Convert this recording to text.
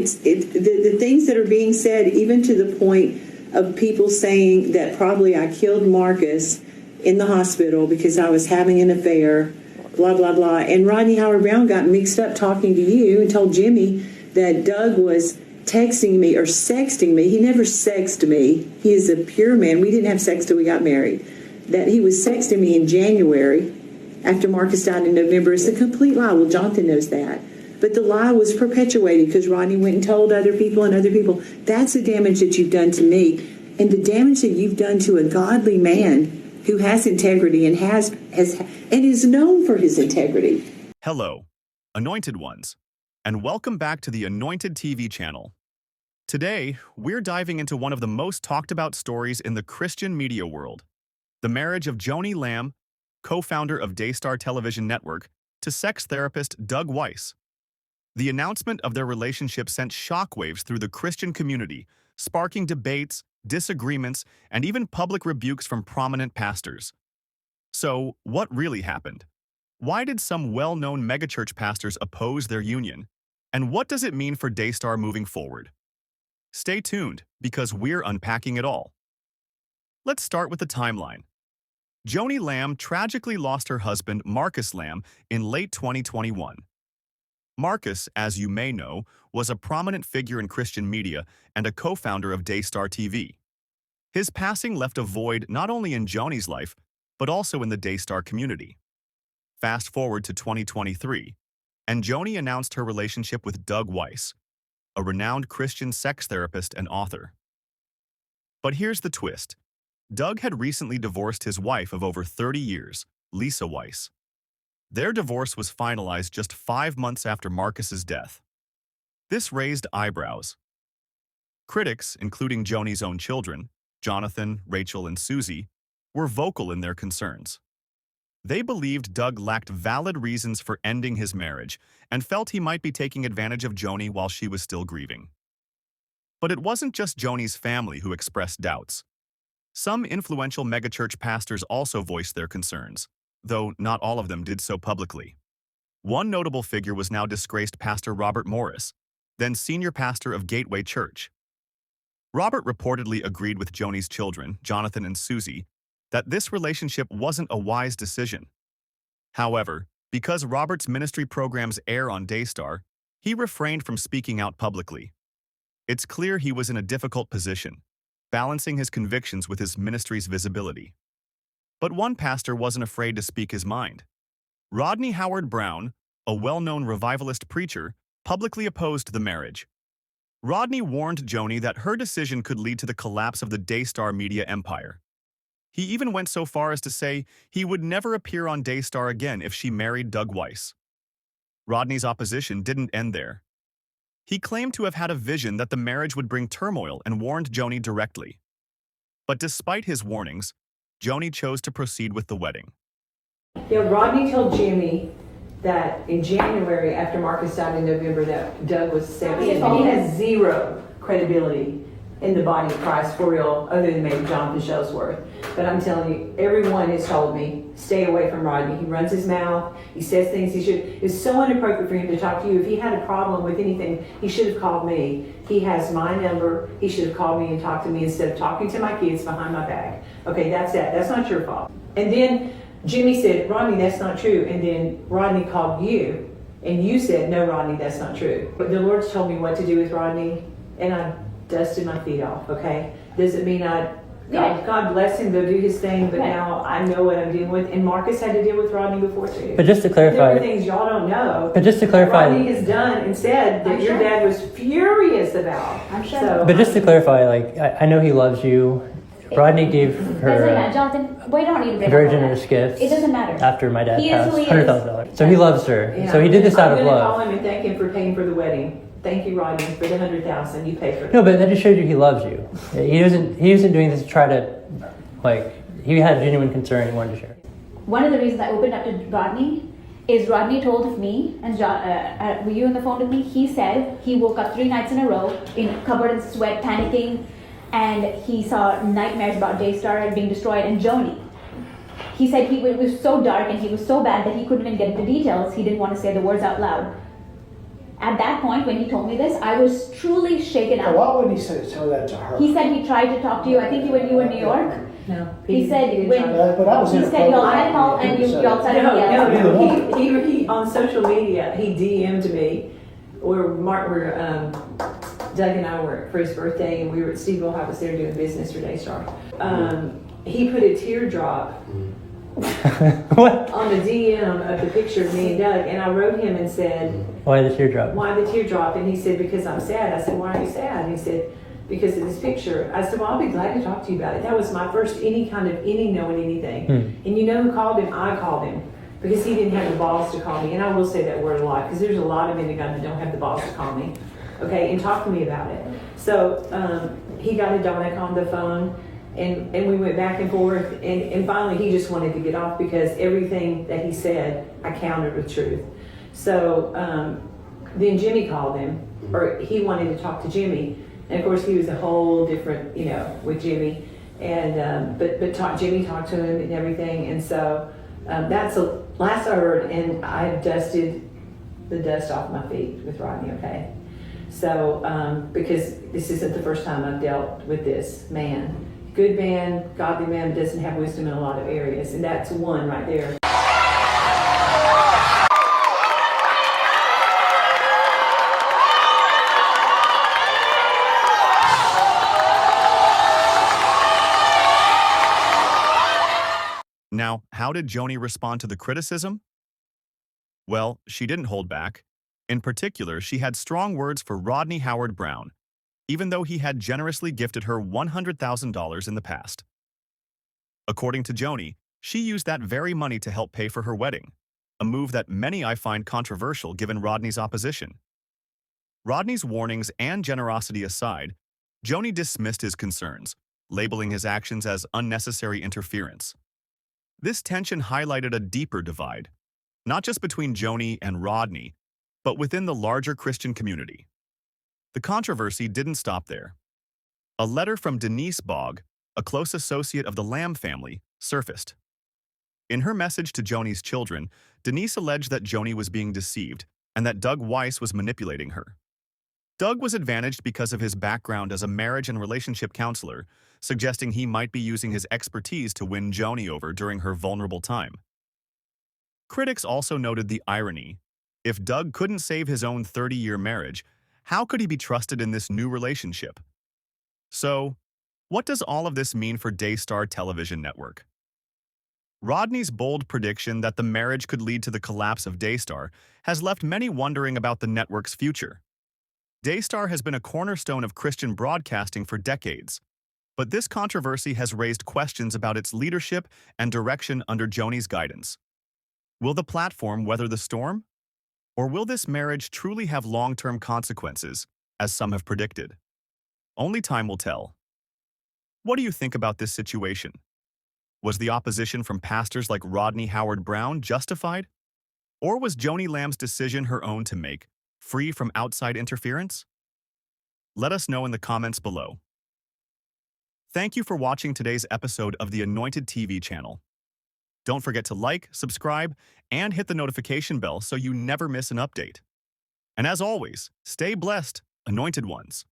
the things that are being said, even to the point of people saying that probably I killed Marcus in the hospital because I was having an affair, blah, blah, blah. And Rodney Howard Browne got mixed up talking to you and told Jimmy that Doug was texting me or sexting me. He never sexted me. He is a pure man. We didn't have sex till we got married. That he was sexting me in January after Marcus died in November is a complete lie. Well, Jonathan knows that. But the lie was perpetuated because Rodney went and told other people and other people. That's the damage that you've done to me. And the damage that you've done to a godly man who has integrity and has and is known for his integrity. Hello, Anointed Ones, and welcome back to the Anointed TV channel. Today, we're diving into one of the most talked about stories in the Christian media world, the marriage of Joni Lamb, co-founder of Daystar television network, to sex therapist Doug Weiss. The announcement of their relationship sent shockwaves through the Christian community, sparking debates, disagreements, and even public rebukes from prominent pastors. So, what really happened? Why did some well-known megachurch pastors oppose their union? And what does it mean for Daystar moving forward? Stay tuned, because we're unpacking it all. Let's start with the timeline. Joni Lamb tragically lost her husband, Marcus Lamb, in late 2021. Marcus, as you may know, was a prominent figure in Christian media and a co-founder of Daystar TV. His passing left a void not only in Joni's life, but also in the Daystar community. Fast forward to 2023, and Joni announced her relationship with Doug Weiss, a renowned Christian sex therapist and author. But here's the twist. Doug had recently divorced his wife of over 30 years, Lisa Weiss. Their divorce was finalized just 5 months after Marcus's death. This raised eyebrows. Critics, including Joni's own children, Jonathan, Rachel, and Susie, were vocal in their concerns. They believed Doug lacked valid reasons for ending his marriage and felt he might be taking advantage of Joni while she was still grieving. But it wasn't just Joni's family who expressed doubts. Some influential megachurch pastors also voiced their concerns, though not all of them did so publicly. One notable figure was now disgraced Pastor Robert Morris, then senior pastor of Gateway Church. Robert reportedly agreed with Joni's children, Jonathan and Susie, that this relationship wasn't a wise decision. However, because Robert's ministry programs air on Daystar, he refrained from speaking out publicly. It's clear he was in a difficult position, balancing his convictions with his ministry's visibility. But one pastor wasn't afraid to speak his mind. Rodney Howard Browne, a well-known revivalist preacher, publicly opposed the marriage. Rodney warned Joni that her decision could lead to the collapse of the Daystar media empire. He even went so far as to say he would never appear on Daystar again if she married Doug Weiss. Rodney's opposition didn't end there. He claimed to have had a vision that the marriage would bring turmoil and warned Joni directly. But despite his warnings, Joni chose to proceed with the wedding. Yeah, Rodney told Jimmy that in January, after Marcus died in November, that Doug was sexting. And he has zero credibility in the body of Christ for real, other than maybe Jonathan Shellsworth. But I'm telling you, everyone has told me, stay away from Rodney. He runs his mouth, he says things he should. It's so inappropriate for him to talk to you. If he had a problem with anything, he should have called me. He has my number. He should have called me and talked to me instead of talking to my kids behind my back. Okay, that's that. That's not your fault. And then Jimmy said, Rodney, that's not true. And then Rodney called you, and you said, no, Rodney, that's not true. But the Lord's told me what to do with Rodney, and I dusted my feet off, okay? Doesn't mean God bless him, go do his thing, but now I know what I'm dealing with. And Marcus had to deal with Rodney before too. But just to clarify, there are things y'all don't know. But just to clarify, Rodney has done and said that your dad was furious about. I'm sure. So, but just to clarify, like I know he loves you. Rodney gave her Jonathan, we don't need to a very generous gift. It doesn't matter. After my dad passed, easily $100,000. So he loves her. Yeah. So he did this out of I'm love. gonna call him and thank him for paying for the wedding. Thank you, Rodney, for the $100,000 you paid for it. No, but that just shows you he loves you. He wasn't doing this to try to, he had a genuine concern he wanted to share. One of the reasons I opened up to Rodney is Rodney told me, and John, were you on the phone with me? He said he woke up 3 nights in a row, covered in sweat, panicking, and he saw nightmares about Daystar being destroyed and Joni. He said it was so dark and he was so bad that he couldn't even get into details. He didn't want to say the words out loud. At that point, when he told me this, I was truly shaken So up. why wouldn't he tell that to her? He said he tried to talk to you. I think when you were in New York. No. He said didn't when- try to- But I was He in a said y'all program. had a call and y'all started No, yelling. Neither no, one. he on social media, he DM'd me, Doug and I were for his birthday, and we were at Steveville. I was there doing business for Daystar. He put a teardrop What? on the DM of the picture of me and Doug, and I wrote him and said, Why the teardrop? why the teardrop? And he said, because I'm sad. I said, why are you sad? And he said, because of this picture. I said, well, I'll be glad to talk to you about it. That was my first any knowing anything. And you know who called him? I called him. Because he didn't have the balls to call me. And I will say that word a lot, because there's a lot of men that don't have the balls to call me. Okay, and talk to me about it. So he got Adonik on the phone, and we went back and forth, and finally he just wanted to get off because everything that he said, I countered with truth. So then Jimmy called him, or he wanted to talk to Jimmy. And of course he was a whole different, with Jimmy. And Jimmy talked to him and everything. And so that's the last I heard, and I've dusted the dust off my feet with Rodney, okay? So, because this isn't the first time I've dealt with this man. Good man, godly man, doesn't have wisdom in a lot of areas, and that's one right there. Now, how did Joni respond to the criticism? Well, she didn't hold back. In particular, she had strong words for Rodney Howard Browne, even though he had generously gifted her $100,000 in the past. According to Joni, she used that very money to help pay for her wedding, a move that many I find controversial given Rodney's opposition. Rodney's warnings and generosity aside, Joni dismissed his concerns, labeling his actions as unnecessary interference. This tension highlighted a deeper divide, not just between Joni and Rodney, but within the larger Christian community. The controversy didn't stop there. A letter from Denise Bogg, a close associate of the Lamb family, surfaced. In her message to Joni's children, Denise alleged that Joni was being deceived and that Doug Weiss was manipulating her. Doug was advantaged because of his background as a marriage and relationship counselor, suggesting he might be using his expertise to win Joni over during her vulnerable time. Critics also noted the irony. If Doug couldn't save his own 30-year marriage, how could he be trusted in this new relationship? So, what does all of this mean for Daystar Television Network? Rodney's bold prediction that the marriage could lead to the collapse of Daystar has left many wondering about the network's future. Daystar has been a cornerstone of Christian broadcasting for decades, but this controversy has raised questions about its leadership and direction under Joni's guidance. Will the platform weather the storm? Or will this marriage truly have long-term consequences, as some have predicted? Only time will tell. What do you think about this situation? Was the opposition from pastors like Rodney Howard Browne justified? Or was Joni Lamb's decision her own to make, free from outside interference? Let us know in the comments below. Thank you for watching today's episode of the Anointed TV channel. Don't forget to like, subscribe, and hit the notification bell so you never miss an update. And as always, stay blessed, Anointed Ones.